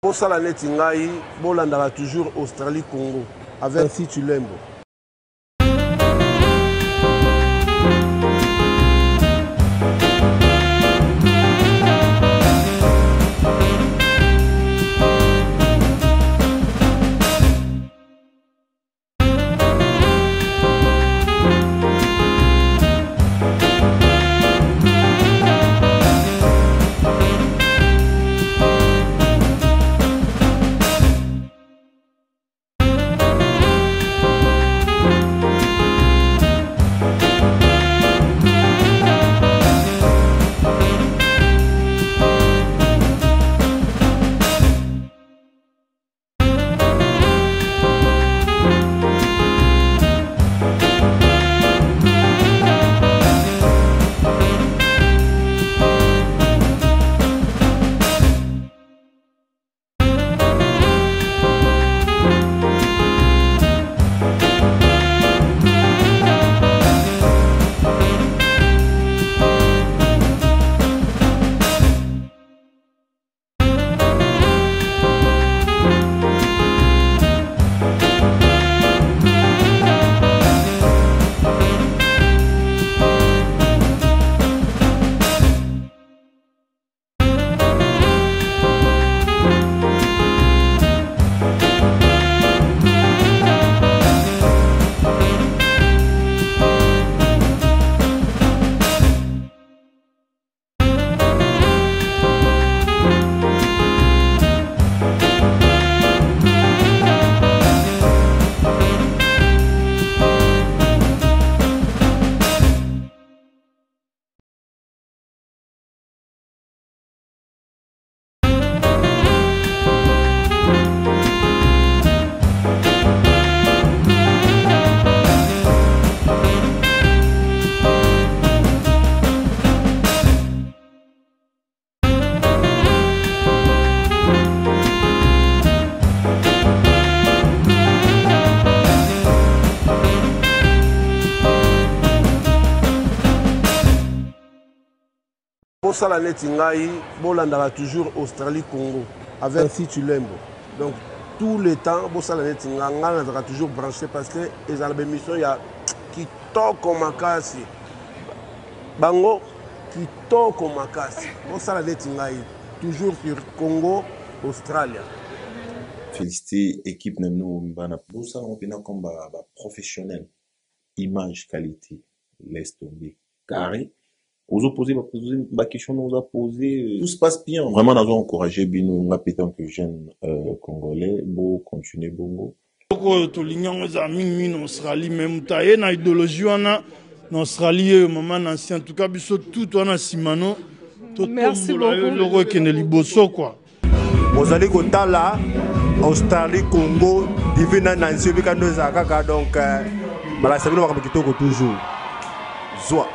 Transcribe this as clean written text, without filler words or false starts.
Pour ça, la Netingaï, Bolandara toujours Australie-Congo, avec si tu l'aimes. Pour ça, la Netingaï, Bolandara toujours Australie-Congo, avec si tu l'aimes. Donc, tout le temps, pour ça, la Netingaï, on sera toujours branché parce que les albémissions, il y a qui toque comme Makasi. Bango, qui toque comme Makasi. Pour ça, la Netingaï, toujours sur Congo, Australie. Féliciter l'équipe de nous, pour ça, on est comme professionnel. Image, qualité, laisse tomber. Carré. Aux opposés, ma question nous a posé, tout se passe bien. Vraiment, nous avons encouragé Bino, nous appétant que jeunes congolais, beau continuer bongo. To l'union aux amis en Australie, même taille na idéologie en Australie, maman ancien, en tout cas, biso tout on a simano. Merci beaucoup. Le roi qui est liboso quoi. Vous allez côté là, Australie, Congo, divina nansi bika nous akaka donc, bala sabino bakabikito ko toujours. Zoa.